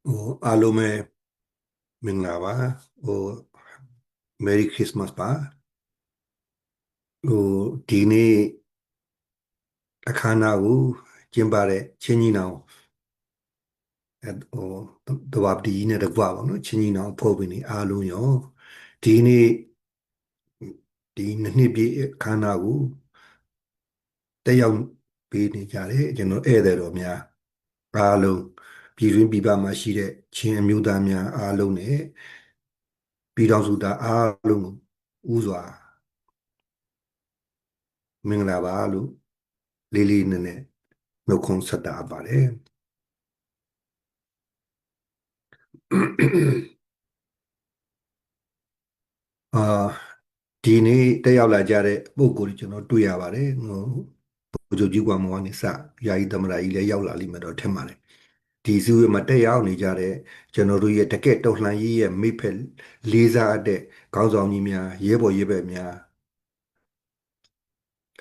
အားလုံးပဲမင်္ဂလာပါဟို Merry Christmas ပါဟိုဒီနေ့အခမ်းအနားကိုကျင်းပတဲ့ချင်းညီနောင်တဘာပတီနဲ့တကွပါနော်ချင်းညီနောင်ဖွဲ့ဝင်တွေအားလုံးရောဒီနေ့ဒီနှစ်ပြည့်အခမ်းအနားကိုတက်ရောက်ပေးနေကြတယ်ကျွန်တော်ဧည့်သည်တော်များအားလုံးပြည်တွင်းပြည်ပမှာရှိတဲ့ချင်းအမျိုးသားများအားလုံးနဲ့ပြည်တော်စုသားအားလုံးကိုဥစွာမင်္ဂလာပါလို့လေးလေးနက်နက်နှုတ်ခွန်းဆက်တာပါတယ်အာဒီနေ့တက်ရောက်လာကြတဲ့ပုံကိုယ်ကြီးကျွန်တော်တွေ့ရပါတယ်ဟိုဗိုလ်ချုပ်ကြီးကမောင်ကနေစယာယီသမ္မတကြီးလည်းရောက်လာလိမ့်မယ်တော့ထင်ပါတယ်ဒီစုရမှာတက်ရောက်နေကြတဲ့ကျွန်တော်တို့ရဲ့တကယ့်တော်လှန်ရေးရဲ့မိဖက်လေးစားတဲ့ခေါင်းဆောင်ကြီးများရဲဘော်ရဲဘက်များ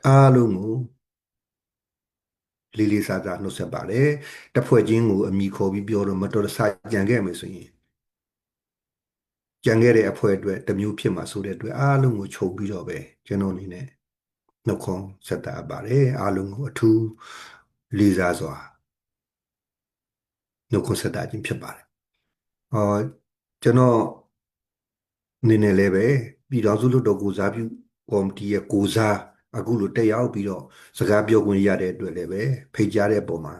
အားလုံးကိုလေးလေးစားစားနှုတ်ဆက်ပါတယ်တစ်ဖွဲ့ချင်းကိုအမိခေါ်ပြီးပြောတော့မတော်တဆကြံခဲ့မယ်ဆိုရင်ကြံခဲ့တဲ့အဖွဲအတွက်တစ်မျိုးဖြစ်မှာဆိုတဲ့အတွက်အားလုံးကိုချုပ်ပြီးတော့ပဲကျွန်တော်အနေနဲ့နှုတ်ခွန်းဆက်တာပါတယ်အားလုံးကိုအထူးလေးစားစွာနှုတ်ခွန်းဆက်တာခြင်းဖြစ်ပါတယ်။ကျွန်တော်အနေနဲ့လည်းပဲပြည်တော်စုလွှတ်တော်ကိုစားပြုကော်မတီရဲ့ကိုစားအခုလိုတက်ရောက်ပြီးတော့စကားပြောခွင့်ရတဲ့အတွက်လည်းပဲဖိတ်ကြားတဲ့ပုံမှာ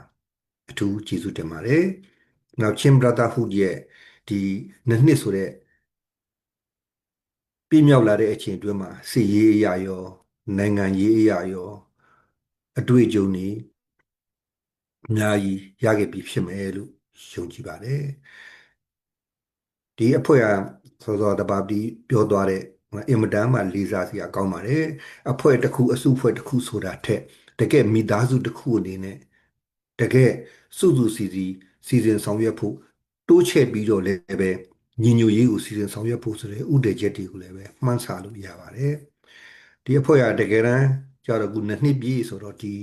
အထူးကျေးဇူးတင်ပါတယ်။နောက်ချင်း Brotherhood ရဲ့ဒီနှစ်ဆိုတဲ့ပြည့်မြောက်လာတဲ့အချိန်အတွင်းမှာစစ်ရေးအရာရောနိုင်ငံရေးအရာရောအတွေ့အကြုံတွေအများကြီးရခဲ့ပြီးဖြစ်မယ်လို့ယုံကြည်ပါတယ်ဒီအဖွဲ့ကစောစောတပါးပြီးပြောသွားတဲ့အင်မတန်မှလေးစားစရာကောင်းပါတယ်အဖွဲ့တစ်ခုအစုအဖွဲ့တစ်ခုဆိုတာထက်တကယ်မိသားစုတစ်ခုအနေနဲ့တကယ်စုစုစီစဉ်ဆောင်ရွက်ဖို့တိုးချဲ့ပြီးတော့လည်းပဲညီညွတ်ရေးကိုစီစဉ်ဆောင်ရွက်ဖို့ဆိုတဲ့ဥတည်ချက်တွေကိုလည်းပဲမှန်းဆလို့ရပါတယ်ဒီအဖွဲ့ကတကယ်တမ်းကျတော့ခုနှစ်ပြည့်ဆိုတော့ဒီ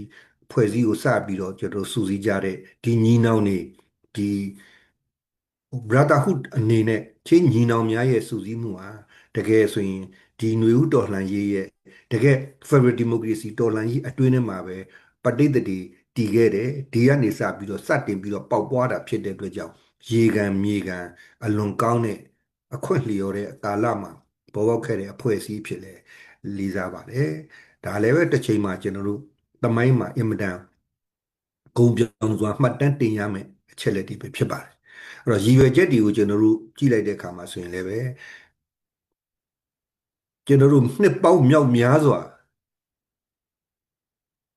ဖွဲ့စည်းကိုစပြီးတော့ကျွန်တော်စူးစီးကြတဲ့ဒီညီနောင်တွေဒီ brotherhood အနေနဲ့ချင်းညီနောင်များရဲ့စူးစီးမှုဟာတကယ်ဆိုရင်ဒီຫນွေဦးတော်လှန်ရေးရဲ့တကယ် Federal Democracy တော်လှန်ရေးအတွင်းထဲမှာပဲပဋိသန္ဓေတည်ခဲ့တယ်ဒီကနေစပြီးတော့စတင်ပြီးတော့ပေါက်ပွားတာဖြစ်တဲ့အတွက်ကြောင့်ရေကန်မြေကန်အလွန်ကောင်းတဲ့အခွင့်လျော်တဲ့ကာလမှာပေါ်ပေါက်ခဲ့တဲ့အဖွဲ့အစည်းဖြစ်လဲလေးစားပါတယ်ဒါလည်းပဲတစ်ချိန်မှာကျွန်တော်တို့သမိုင်းမှာအင်မတန်ဂုဏ်ပြောင်စွာမှတ်တမ်းတင်ရမယ့်အချက်လက်တွေပဲဖြစ်ပါတယ်အဲ့တော့ရည်ရွယ်ချက်တွေကိုကျွန်တော်တို့ကြည့်လိုက်တဲ့အခါမှာဆိုရင်လည်းပဲကျွန်တော်တို့နှစ်ပေါင်းမြောက်များစွာ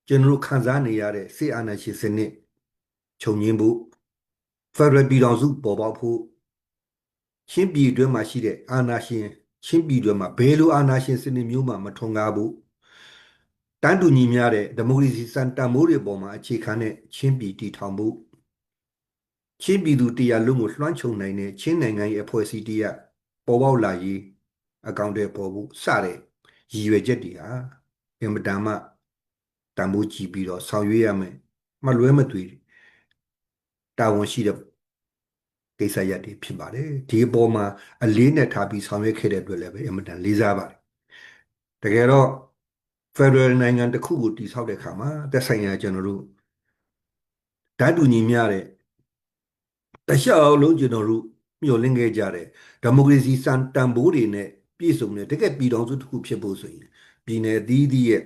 ကျွန်တော်တို့ခံစားနေရတဲ့စစ်အာဏာရှင်စနစ်ချုပ်ငြိမ်းဖို့ဖက်ဒရယ်ပြည်ထောင်စုပေါ်ပေါက်ဖို့ချင်းပြည်တွင်းမှာရှိတဲ့အာဏာရှင်ချင်းပြည်တွင်းမှာဘယ်လိုအာဏာရှင်စနစ်မျိုးမှမထွန်းကားဖို့တန်းတူညီမျှတဲ့ဒီမိုကရေစီစံတန်ဖိုးတွေပေါ်မှာအခြေခံတဲ့ချင်းပြည်တည်ထောင်ဖို့ချင်းပြည်သူတရားလုံးကိုလွှမ်းခြုံနိုင်တဲ့ချင်းနိုင်ငံရဲ့အဖွဲ့အစည်းတရားပေါ်ပေါက်လာရေးအကောင့်တွေပေါ်ဖို့စတဲ့ရည်ရွယ်ချက်တွေဟာအင်မတန်မှတန်ဖိုးကြည့်ပြီးတော့ဆောင်ရွက်ရမယ်မလွဲမသွေတာဝန်ရှိတဲ့ကိစ္စရပ်တွေဖြစ်ပါတယ်ဒီအပေါ်မှာအလေးနဲ့ထားပြီးဆောင်ရွက်ခဲ့တဲ့အတွက်လည်းပဲအင်မတန်လေးစားပါတယ်တကယ်တော့ Federal နိုင်ငံတစ်ခုကိုတည်ဆောက်တဲ့အခါမှာသက်ဆိုင်ရာကျွန်တော်တို့ဓာတ်တူညီမျှတဲ့တခြားလုံးကျွန်တော်တို့မျှော်လင့်ခဲ့ကြတဲ့ဒီမိုကရေစီစံတန်ဖိုးတွေနဲ့ပြည့်စုံတဲ့တကယ်ပြည်တော်စုတစ်ခုဖြစ်ဖို့ဆိုရင်ပြည်내သီးသီးရဲ့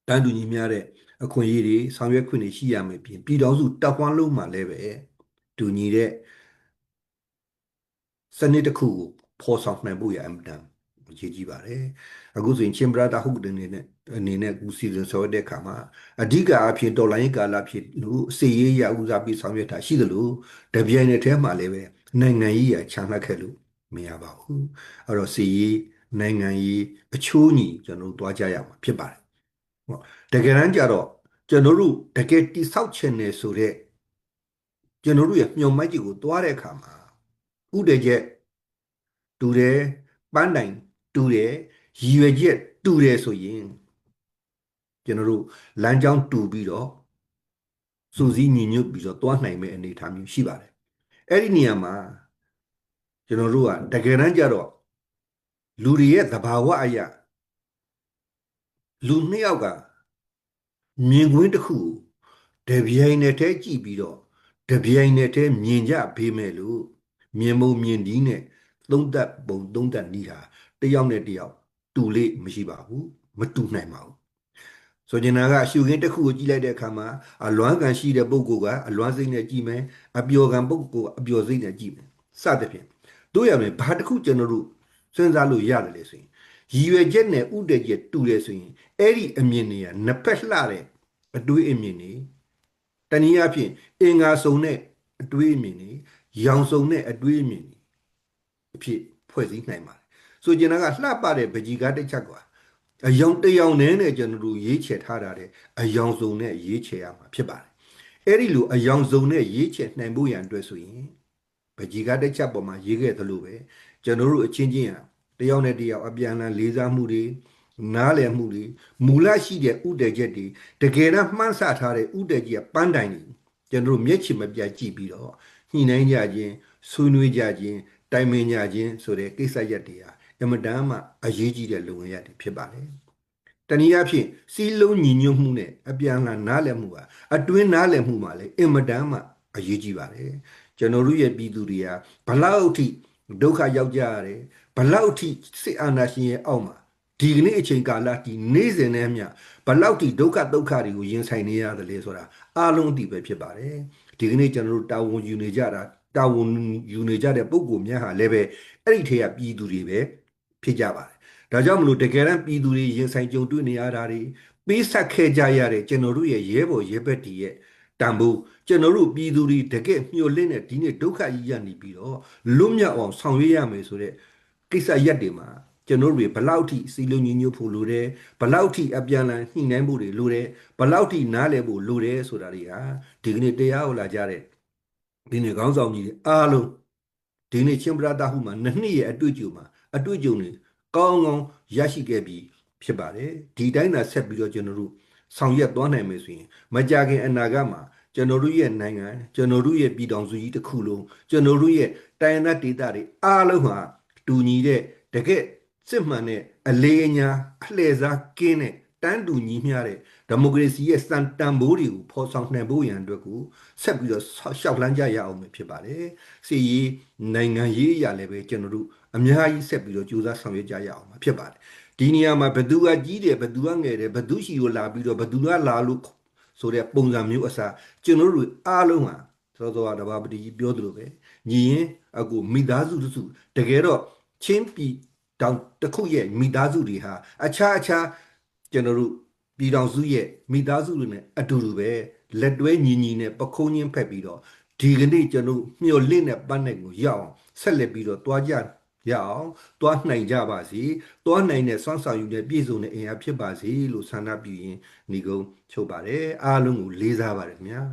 တန်းတူညီမျှတဲ့အခွင့်အရေးတွေဆောင်ရွက်ခွင့်တွေရှိရမယ်ပြင်ပြည်တော်စုတပ်ဝန်းလုံးမှာလည်းပဲတူညီတဲ့စနစ်တစ်ခုကိုဖော်ဆောင်နိုင်ဖို့ရအမှန်တန်အရေးကြီးပါတယ်အခုဆိုရင်ချင်းပရတာဟုတ်တဲ့အနေနဲ့ကူစီစဉ်ဆော်တဲ့အခါမှာအဓိကအဖြစ်တော်လိုင်းကာလဖြစ်လို့စီရေးရဦးစားပြီးဆောင်ရွက်တာရှိသလိုတပြိုင်နက်တည်းမှာလည်းပဲနိုင်ငံရေးရခြံလှက်ခဲ့လို့မရပါဘူးအဲ့တော့စီရေးနိုင်ငံရေးအချိုးညီကျွန်တော်တို့တွားကြရမှာဖြစ်ပါတယ်ဟောတကယ်တမ်းကျတော့ကျွန်တော်တို့တကယ်တိဆောက်ခြင်းနဲ့ဆိုတဲ့ကျွန်တော်တို့ရဲ့မျှော်မှန်းချက်ကိုတွားတဲ့အခါမှာဥတည်ချက်တူတယ်ပန်းတိုင်တူတယ်ရည်ရွယ်ချက်တူတယ်ဆိုရင်ကျွန်တော်တို့လမ်းကြောင်းတူပြီးတော့စူးစီးညီညွတ်ပြီးတော့တွားနိုင်မယ့်အနေအထားမျိုးရှိပါတယ် အဲ့ဒီနေရာမှာကျွန်တော်တို့ကတကယ်တမ်းကျတော့လူတွေရဲ့သဘာဝအရာလူနှစ်ယောက်ကမြင်ကွင်းတစ်ခုကိုတပြိုင်နက်တည်းကြည့်ပြီးတော့တပြိုင်နက်တည်းမြင်ကြပေးမယ်လို့မြင်ပုံမြင်ဒီနဲ့သုံးသပ်ပုံသုံးသပ်နည်းဟာတစ်ယောက်နဲ့တစ်ယောက်တူလေမရှိပါဘူးမတူနိုင်ပါဘူးဆိုချင်တာကရှုခင်းတစ်ခုကိုကြည့်လိုက်တဲ့အခါမှာအလွမ်းကန်ရှိတဲ့ပုဂ္ဂိုလ်ကအလွမ်းစိတ်နဲ့ကြည့်မယ်အပျော်ကန်ပုဂ္ဂိုလ်ကအပျော်စိတ်နဲ့ကြည့်မယ်စသဖြင့်တို့ရမယ်ဘာတစ်ခုကျွန်တော်တို့စဉ်းစားလို့ရတယ်လေဆိုရင်ရည်ရွယ်ချက်နဲ့ဥတည်ချက်တူတယ်ဆိုရင်အဲ့ဒီအမြင်တွေကနှစ်ဖက်လှတဲ့အတွေးအမြင်တွေတနည်းအားဖြင့်အင်္ဂါစုံတဲ့အတွေးအမြင်တွေရောင်စုံတဲ့အတွေးအမြင်တွေအဖြစ်ဖွဲ့စည်းနိုင်ပါတယ်ဆိုကျင်တာကလှပတဲ့ပကြီကားတစ်ချက်ကအယောင်တယောင်နဲ့ကျွန်တော်တို့ရေးချယ်ထားတာတဲ့အယောင်စုံနဲ့ရေးချယ်ရမှာဖြစ်ပါတယ်အဲ့ဒီလိုအယောင်စုံနဲ့ရေးချယ်နိုင်ဖို့ရန်အတွက်ဆိုရင်ပကြီကားတစ်ချက်ပေါ်မှာရေးခဲ့သလိုပဲကျွန်တော်တို့အချင်းချင်းဟာတယောက်နဲ့တယောက်အပြန်အလှန်လေးစားမှုတွေနားလည်မှုတွေမူလရှိတဲ့ဥတည်ချက်တွေတကယ်တော့မှန်းဆထားတဲ့ဥတည်ချက်ပန်းတိုင်တွေကျွန်တော်တို့မျက်ခြေမပြတ်ကြည့်ပြီးတော့ညှိနှိုင်းကြခြင်းဆွေးနွေးကြခြင်းတိုင်ပင်ကြခြင်းဆိုတဲ့ကိစ္စရပ်တွေဟာအမတန်မှအရေးကြီးတဲ့လုပ်ငန်းရပ်တွေဖြစ်ပါတယ်တနည်းအားဖြင့်စီးလုံးညီညွတ်မှုနဲ့အပြန်အလှန်နားလည်မှုဟာအတွင်းနားလည်မှုမှာလည်းအင်မတန်မှအရေးကြီးပါတယ်ကျွန်တော်တို့ရဲ့ပြည်သူတွေကဘလောက်အထိဒုက္ခရောက်ကြရတယ်ဘလောက်အထိစစ်အာဏာရှင်ရဲ့အောက်မှာဒီကနေ့အချိန်ကာလဒီနေ့စဉ်နဲ့မျှဘလောက်ထိဒုက္ခဒုက္ခတွေကိုရင်ဆိုင်နေရတယ်လေဆိုတာအားလုံးအသိပဲဖြစ်ပါတယ်ဒီကနေ့ကျွန်တော်တို့တာဝန်ယူနေကြတာတာဝန်ယူနေကြတဲ့ပုံကိုများဟာလည်းပဲအဲ့ဒီထေကပြည်သူတွေပဲဖြစ်ကြပါတယ်ဒါကြောင့်မလို့တကယ်တမ်းပြည်သူတွေရင်ဆိုင်ကြုံတွေ့နေရတာတွေပေးဆက်ခဲ့ကြရတဲ့ကျွန်တော်တို့ရဲ့ရဲဘော်ရဲဘက်တီရဲ့တန်ဖိုးကျွန်တော်တို့ပြည်သူတွေတကယ်မျှော်လင့်တဲ့ဒီနေ့ဒုက္ခကြီးရနေပြီးတော့လွတ်မြောက်အောင်ဆောင်ရွက်ရမယ်ဆိုတဲ့ကိစ္စရပ်တွေမှာကျွန်တော်တို့တွေဘလောက်ထိစီလုံးညီညွတ်ဖို့လိုတယ်ဘလောက်ထိအပြန်အလှန်ညှိနှိုင်းဖို့တွေလိုတယ်ဘလောက်ထိနားလည်ဖို့လိုတယ်ဆိုတာတွေဟာဒီကနေ့တရားဟောလာကြတဲ့ဒီနေ့ခေါင်းဆောင်ကြီးတွေအားလုံးဒီနေ့ချင်းပရတာဟုမှာနှစ်နှစ်ရဲ့အတွေ့အကြုံမှာအတွေ့အကြုံတွေကောင်းကောင်းရရှိခဲ့ပြီးဖြစ်ပါတယ်ဒီတိုင်းသာဆက်ပြီးတော့ကျွန်တော်တို့ဆောင်ရွက်သွားနိုင်မယ်ဆိုရင်မကြခင်အနာဂတ်မှာကျွန်တော်တို့ရဲ့နိုင်ငံကျွန်တော်တို့ရဲ့ပြည်ထောင်စုကြီးတစ်ခုလုံးကျွန်တော်တို့ရဲ့တိုင်းဒေသဒေသတွေအားလုံးဟာတူညီတဲ့တကယ်စစ်မှန်တဲ့အလေးအညာအလှည့်စားကင်းတဲ့တန်းတူညီမျှတဲ့ဒီမိုကရေစီရဲ့စံတန်ဖိုးတွေကိုဖော်ဆောင်နိုင်ဖို့ရန်အတွက်ကိုဆက်ပြီးတော့ရှောက်လန်းကြရအောင်ဖြစ်ပါတယ်။စီရေးနိုင်ငံရေးအရာလည်းပဲကျွန်တော်တို့အများကြီးဆက်ပြီးတော့ကြိုးစားဆောင်ရွက်ကြရအောင်ဖြစ်ပါတယ်။ဒီနေရာမှာဘသူကကြီးတယ်ဘသူကငယ်တယ်ဘသူရှိကိုလာပြီးတော့ဘသူကလာလို့ဆိုတဲ့ပုံစံမျိုးအစားကျွန်တော်တို့အားလုံးဟာစောစောကတဘာပတိကြီးပြောသလိုပဲညီရင်အခုမိသားစုတစုတကယ်တော့ချင်းပြည်တောင်တစ်ခုရဲ့မိသားစုတွေဟာအခြားကျွန်တော်တို့ပြည်တော်စုရဲ့မိသားစုတွေနဲ့အတူတူပဲလက်တွဲညီညီနဲ့ပခုံးချင်းဖက်ပြီးတော့ဒီကနေ့ကျွန်တော်မျှော်လင့်တဲ့ပန်းနိုင်ကိုရအောင်ဆက်လက်ပြီးတော့တွားကြရအောင်တွားနိုင်ကြပါစေတွားနိုင်တဲ့စွမ်းဆောင်ယူတဲ့ပြည့်စုံတဲ့အင်အားဖြစ်ပါစေလို့ဆန္ဒပြုရင်းညီကုန်းချုပ်ပါတယ်အားလုံးကိုလေးစားပါတယ်ခင်ဗျာ